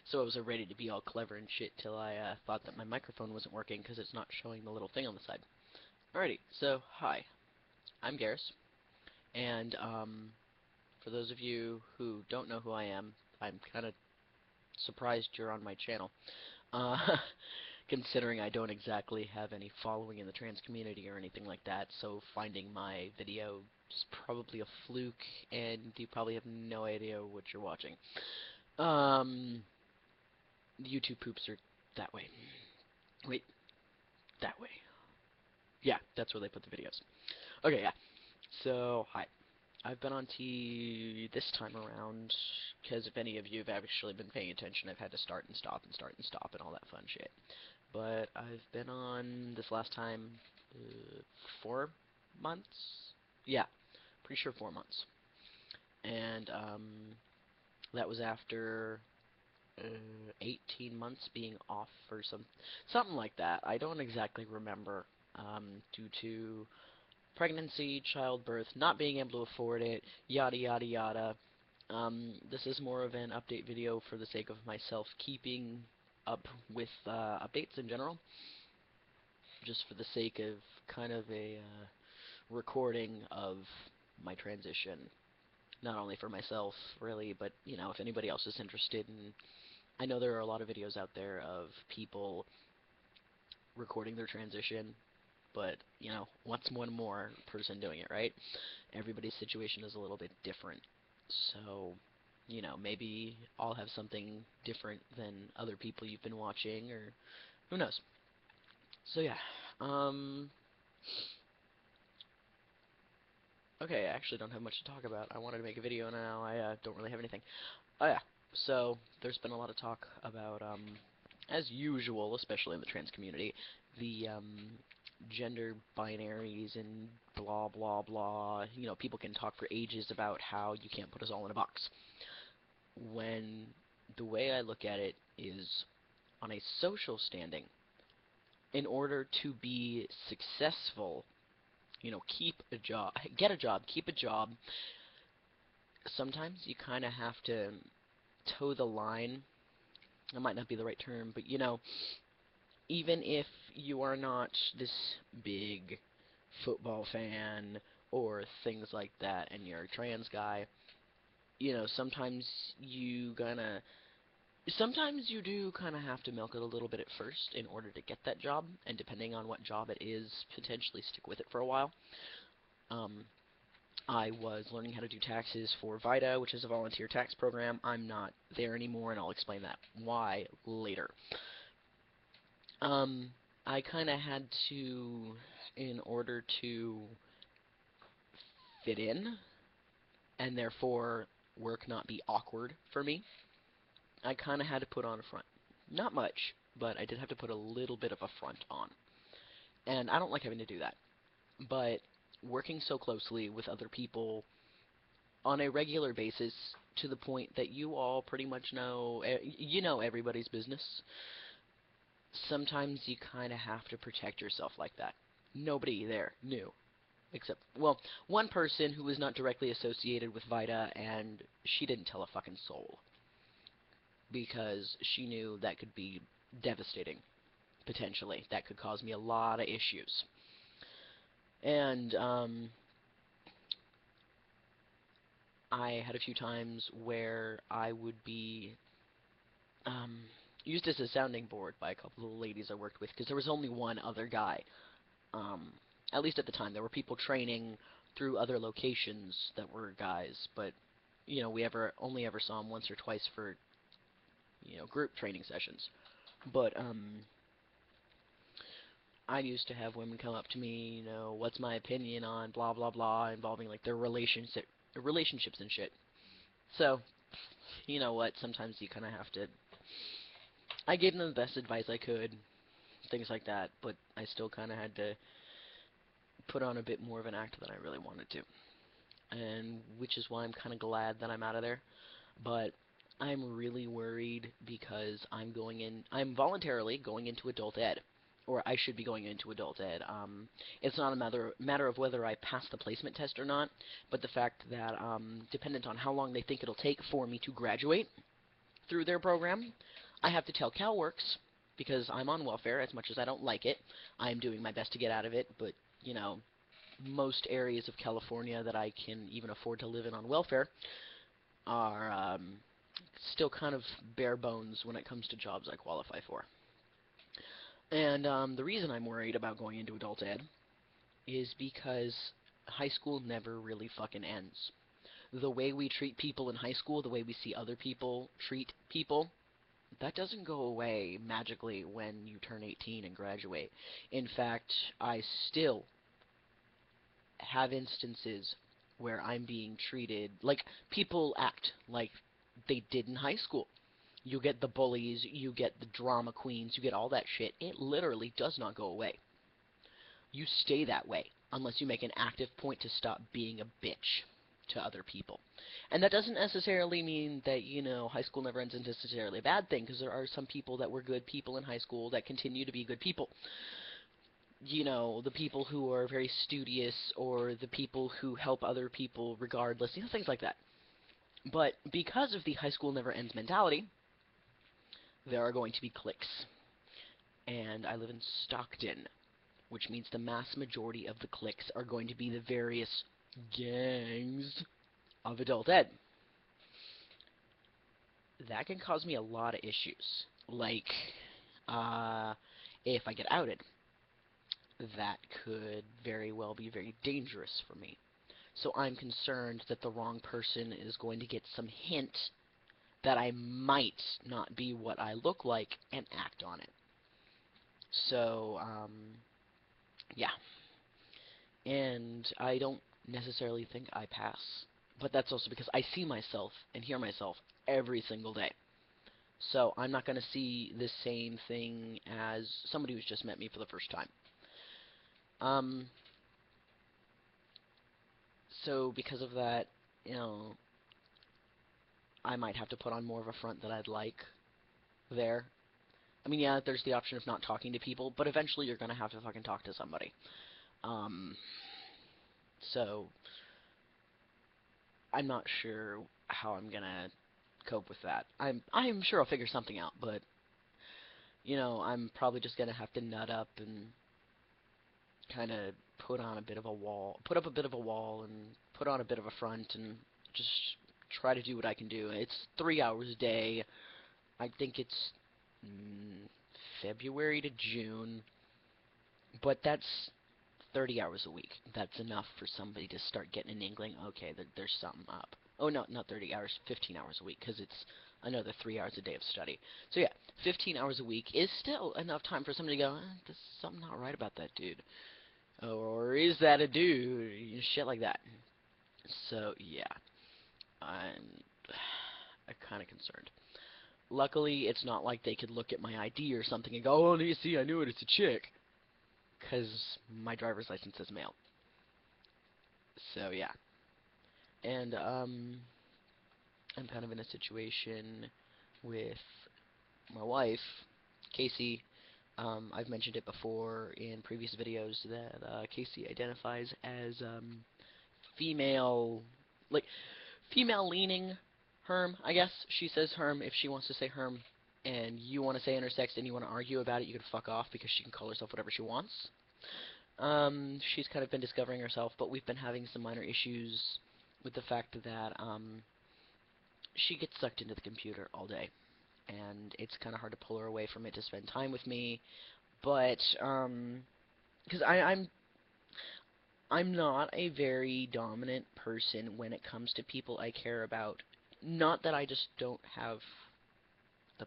So I was ready to be all clever and shit till I thought that my microphone wasn't working because it's not showing the little thing on the side. Alrighty, so hi, I'm Garrus, and for those of you who don't know who I am, I'm kind of surprised you're on my channel, uh, considering I don't exactly have any following in the trans community or anything like that, so finding my video is probably a fluke, and you probably have no idea what you're watching. The YouTube poops are that way. Wait, that way. Yeah, that's where they put the videos. Okay, yeah. So, hi. I've been on T this time around, because if any of you have actually been paying attention, I've had to start and stop and start and stop and all that fun shit. But I've been on this last time 4 months? Yeah, pretty sure 4 months. And that was after 18 months being off or something like that. I don't exactly remember, due to pregnancy, childbirth, not being able to afford it, yada yada yada. This is more of an update video for the sake of myself keeping up with updates in general, just for the sake of kind of a recording of my transition. Not only for myself, really, but, you know, if anybody else is interested in... I know there are a lot of videos out there of people recording their transition, but, you know, what's one more person doing it, right? Everybody's situation is a little bit different. So, you know, maybe I'll have something different than other people you've been watching, or who knows. So, yeah. Okay, I actually don't have much to talk about. I wanted to make a video, now I don't really have anything. Oh, yeah. So, there's been a lot of talk about, as usual, especially in the trans community, the gender binaries and blah blah blah. You know, people can talk for ages about how you can't put us all in a box. When the way I look at it is on a social standing, in order to be successful, you know, keep a job, get a job, keep a job, sometimes you kind of have to toe the line. That might not be the right term, but, you know, even if you are not this big football fan or things like that and you're a trans guy, you know, sometimes you do kind of have to milk it a little bit at first in order to get that job, and depending on what job it is, potentially stick with it for a while. I was learning how to do taxes for VITA, which is a volunteer tax program. I'm not there anymore, and I'll explain that why later. I kind of had to, in order to fit in, and therefore work not be awkward for me, I kind of had to put on a front. Not much, but I did have to put a little bit of a front on. And I don't like having to do that. But working so closely with other people on a regular basis, to the point that you all pretty much know, you know everybody's business, sometimes you kind of have to protect yourself like that. Nobody there knew. Except, well, one person who was not directly associated with VITA, and she didn't tell a fucking soul. Because she knew that could be devastating, potentially. That could cause me a lot of issues. And, I had a few times where I would be, used as a sounding board by a couple of ladies I worked with, because there was only one other guy. At least at the time. There were people training through other locations that were guys, but, you know, we only ever saw them once or twice for, you know, group training sessions. But, I used to have women come up to me, you know, what's my opinion on blah blah blah, involving, like, their relationships and shit. So, you know what, sometimes you kind of have to... I gave them the best advice I could, things like that, but I still kind of had to put on a bit more of an act than I really wanted to. And which is why I'm kind of glad that I'm out of there. But I'm really worried because I'm voluntarily going into adult ed. Or I should be going into adult ed. It's not a matter of whether I pass the placement test or not, but the fact that, dependent on how long they think it'll take for me to graduate, through their program. I have to tell CalWORKs because I'm on welfare. As much as I don't like it, I'm doing my best to get out of it. But you know, most areas of California that I can even afford to live in on welfare are still kind of bare bones when it comes to jobs I qualify for. And the reason I'm worried about going into adult ed is because high school never really fucking ends. The way we treat people in high school, the way we see other people treat people, that doesn't go away magically when you turn 18 and graduate. In fact, I still have instances where I'm being treated like people act like they did in high school. You get the bullies, you get the drama queens, you get all that shit. It literally does not go away. You stay that way unless you make an active point to stop being a bitch to other people. And that doesn't necessarily mean that, high school never ends is necessarily a bad thing, because there are some people that were good people in high school that continue to be good people. The people who are very studious, or the people who help other people regardless, things like that. But because of the high school never ends mentality, there are going to be cliques. And I live in Stockton, which means the mass majority of the cliques are going to be the various gangs of adult ed. That can cause me a lot of issues. Like, if I get outed, that could very well be very dangerous for me. So I'm concerned that the wrong person is going to get some hint that I might not be what I look like and act on it. So, yeah. And I don't necessarily think I pass. But that's also because I see myself and hear myself every single day. So I'm not going to see the same thing as somebody who's just met me for the first time. So because of that, I might have to put on more of a front than I'd like there. I mean, yeah, there's the option of not talking to people, but eventually you're going to have to fucking talk to somebody. So I'm not sure how I'm going to cope with that. I'm sure I'll figure something out, but I'm probably just going to have to nut up and kind of put up a bit of a wall, and put on a bit of a front, and just try to do what I can do. It's 3 hours a day. I think it's February to June, but that's 30 hours a week. That's enough for somebody to start getting an inkling, okay, there's something up. Oh, no, not 30 hours, 15 hours a week, because it's another 3 hours a day of study. So yeah, 15 hours a week is still enough time for somebody to go, there's something not right about that dude. Or is that a dude? Shit like that. So, yeah. I'm kind of concerned. Luckily, it's not like they could look at my ID or something and go, oh, you see, I knew it, it's a chick. Because my driver's license says male. So, yeah. And, I'm kind of in a situation with my wife, Casey. I've mentioned it before in previous videos that Casey identifies as female, like female-leaning herm, I guess. She says herm if she wants to say herm, and you want to say intersex and you want to argue about it, you can fuck off because she can call herself whatever she wants. She's kind of been discovering herself, but we've been having some minor issues with the fact that she gets sucked into the computer all day, and it's kind of hard to pull her away from it to spend time with me. But because I'm not a very dominant person when it comes to people I care about. Not that I just don't have